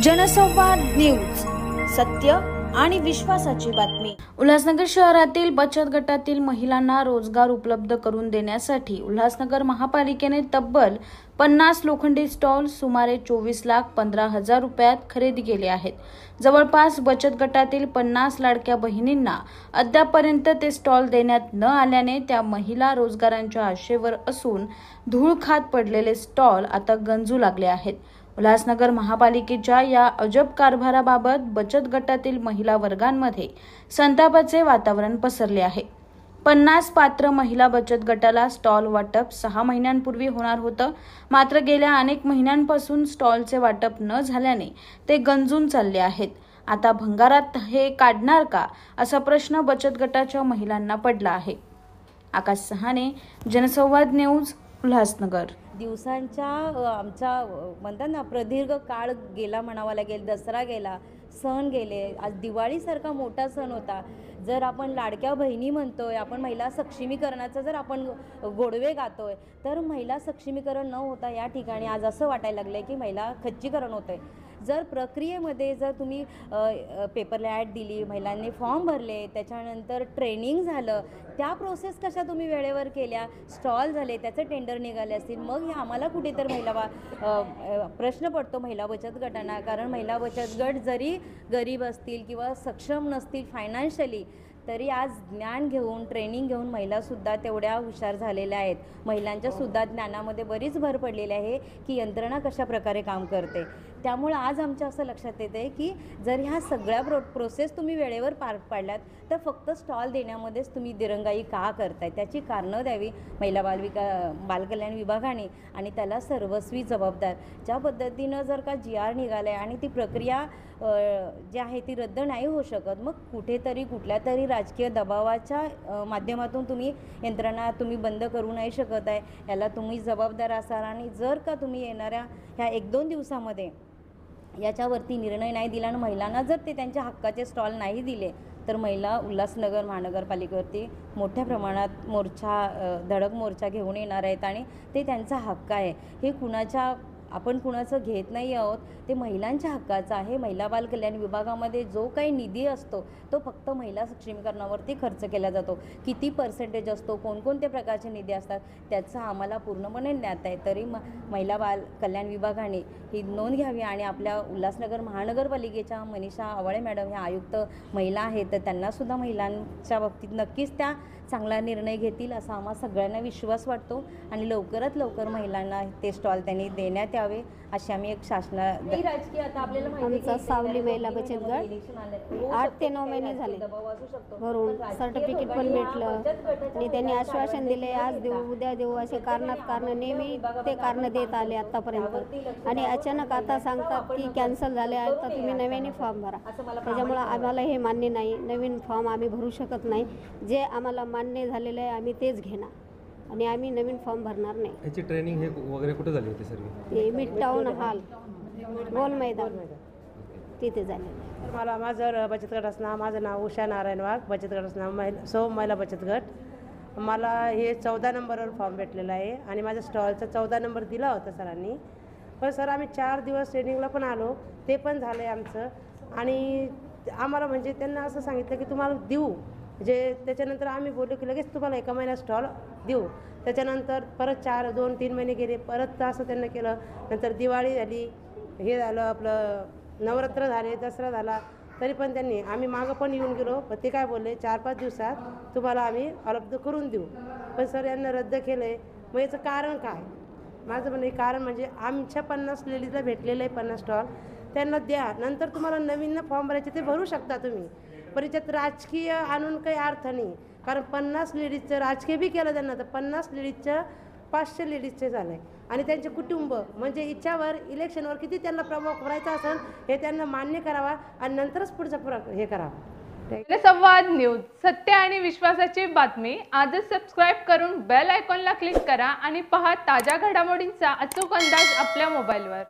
जनसंवाद न्यूज, सत्य आणि विश्वासाची बातमी। उल्हासनगर शहरातील बचत गटातील महिलांना रोजगार उपलब्ध करून देण्यासाठी उल्हासनगर महापालिकेने तब्बल 50 लोखंडी स्टॉल सुमारे 24,15,000 रुपयात खरेदी केले आहेत। जवळपास बचत गटातील 50 लाडक्या बहिणींना अद्यापर्यंत ते स्टॉल देण्यात न आल्याने त्या महिला रोजगारांच्या आशेवर असून धूळ खात पडलेले स्टॉल आता गंजू लागले आहेत। उल्हासनगर महापालिकेच्या या अजब कारभाराबाबत बचत गटातील महिला वर्गांमध्ये संतापाचे वातावरण पसरले आहे। 50 पात्र महिला बचत गटाला स्टॉल वाटप 6 महिन्यांपूर्वी होणार होतं, मात्र गेल्या अनेक महिन्यांपासून स्टॉलचे वाटप न झाल्याने ते गंजून चालले आहेत। आता भंगारात हे काढणार का, असा प्रश्न बचत गटाच्या महिलांना पडला आहे। आकाश सहाने, जनसंवाद न्यूज, उल्हासनगर। दिवसांच्या आमचा म्हणतात ना प्रदीर्घ काळ गेला म्हणावा लागेल। दसरा गेला, सण गेले, आज दिवाळीसारखा मोठा सण होता। जर आपण लाडक्या बहिणी म्हणतोय, आपण महिला सक्षमीकरणाचं जर आपण गोडवे गातोय, तर महिला सक्षमीकरण न होता या ठिकाणी आज असं वाटायला लागलंय की महिला खच्चीकरण होतंय। जर प्रक्रियेमध्ये जर तुम्ही पेपरला ॲड दिली, महिलांनी फॉर्म भरले, त्याच्यानंतर ट्रेनिंग झालं, त्या प्रोसेस कशा तुम्ही वेळेवर केल्या, स्टॉल झाले, त्याचे टेंडर निघाले असतील, मग हे आम्हाला कुठेतरी प्रश्न पडतो महिला बचत गटांना। कारण महिला बचत गट जरी गरीब असतील किंवा सक्षम नसतील फायनान्शियली, तरी आज ज्ञान घेऊन ट्रेनिंग घेऊन महिलासुद्धा तेवढ्या हुशार झालेल्या आहेत। महिलांच्या सुद्धा ज्ञानामध्ये बरीच भर पडलेली आहे की यंत्रणा कशा प्रकारे काम करते। त्यामुळे आज आमच्या असं लक्षात येते की जर ह्या सगळ्या प्रोसेस तुम्ही वेळेवर पार पाडल्यात, तर फक्त स्टॉल देण्यामध्येच तुम्ही दिरंगाई का करताय, त्याची कारणं द्यावी महिला बालकल्याण विभागाने, आणि त्याला सर्वस्वी जबाबदार। ज्या पद्धतीनं जर का GR निघाला आहे आणि ती प्रक्रिया जी आहे ती रद्द नाही होऊ शकत, मग कुठेतरी कुठल्या तरी राजकीय दबावाच्या माध्यमातून तुम्ही यंत्रणा तुम्ही बंद करू नाही शकत आहे, याला तुम्ही जबाबदार असाल। आणि जर का तुम्ही येणाऱ्या ह्या 1-2 दिवसामध्ये याच्यावरती निर्णय नाही दिला आणि महिलांना जर ते त्यांच्या हक्काचे स्टॉल नाही दिले, तर महिला उल्हासनगर महानगरपालिकेवरती मोठ्या प्रमाणात धडक मोर्चा घेऊन येणार आहेत। आणि ते त्यांचा हक्क आहे, हे आपण कुणाचं घेत नाही आहोत, ते महिलांच्या हक्काचं आहे। महिला बाल कल्याण विभागामध्ये जो काही निधी असतो तो फक्त महिला सक्षमीकरणावरती खर्च केला जातो। किती पर्सेंटेज असतो, कोणकोणत्या प्रकारचे निधी असतात, त्याचा आम्हाला पूर्णपणे ज्ञात आहे। तरी महिला बाल कल्याण विभागाने ही नोंद घ्यावी आणि आपल्या उल्हासनगर महानगरपालिकेच्या मनीषा आवाळे मॅडम ह्या आयुक्त महिला आहेत, तर त्यांनासुद्धा महिलांच्या बाबतीत नक्कीच त्या चांगला निर्णय घेतील असा आम्हा सगळ्यांना विश्वास वाटतो। आणि लवकरात लवकर महिलांना ते स्टॉल त्यांनी देण्यात यावे अशी आम्ही एक राजकीय आता आपल्याला आमचा सावली महिला बचत गट 8 ते 9 महिने झाले भरून सर्टिफिकेट पण भेटलं आणि त्यांनी आश्वासन दिले आज देऊ उद्या देऊ असे कारण नेहमी ते कारण देत आले आतापर्यंत। आणि अचानक आता सांगतात की कॅन्सल झाले, आता तुम्ही नव्याने फॉर्म भरा। त्याच्यामुळे आम्हाला हे मान्य नाही, नवीन फॉर्म आम्ही भरू शकत नाही। जे आम्हाला मान्य झालेलं आहे आम्ही तेच घेणार आणि आम्ही नवीन फॉर्म भरणार नाही। याची ट्रेनिंग हे वगैरे कुठे झाली होती सर्व? हे मिड टाउन हॉल गोल मैदान तिथे झाले। मला माझं बचत गटाचं नाव, माझं नाव उषा नारायण वाघ, बचत गटाचं नाव सौ महिला बचत गट। मला हे 14 नंबरवर फॉर्म भेटलेला आहे आणि माझ्या स्टॉलचा 14 नंबर दिला होता सरांनी। पण सर आम्ही 4 दिवस ट्रेनिंगला पण आलो, ते पण झालं आहे आमचं। आणि आम्हाला म्हणजे त्यांना असं सांगितलं की तुम्हाला देऊ, त्याच्यानंतर आम्ही बोललो की लगेच तुम्हाला 1 महिना स्टॉल देऊ। त्याच्यानंतर परत 2-3 महिने गेले, परत असं त्यांना केलं। नंतर दिवाळी झाली, हे झालं आपलं नवरात्र झाले, दसरा झाला, तरी पण आम्ही मागं पण येऊन गेलो, पण ते काय बोलले 4-5 दिवसात तुम्हाला आम्ही उपलब्ध करून देऊ। पण सर यांना रद्द केलं आहे। मग याचं कारण काय? माझं म्हणणं कारण म्हणजे आमच्या 50 लेडीजला भेटलेलं आहे 50 स्टॉल, त्यांना द्या, नंतर तुम्हाला नवीन फॉर्म भरायचे ते भरू शकता तुम्ही। पण याच्यात राजकीय आणून काही अर्थ नाही, कारण 50 लेडीजचं राजकीय बी केलं त्यांना, तर 50 लेडीजचं 500 लेडीजचे झाले आणि त्यांचे कुटुंब म्हणजे इच्छावर इलेक्शनवर किती त्यांना प्रमुख करायचा असेल हे त्यांना मान्य करावा आणि नंतरच पुढचं हे करावं। जनसंवाद न्यूज, सत्य आणि विश्वासाची बातमी। आजच सबस्क्राईब करून बेल आयकॉनला क्लिक करा आणि पहा ताज्या घडामोडींचा अचूक अंदाज आपल्या मोबाईलवर।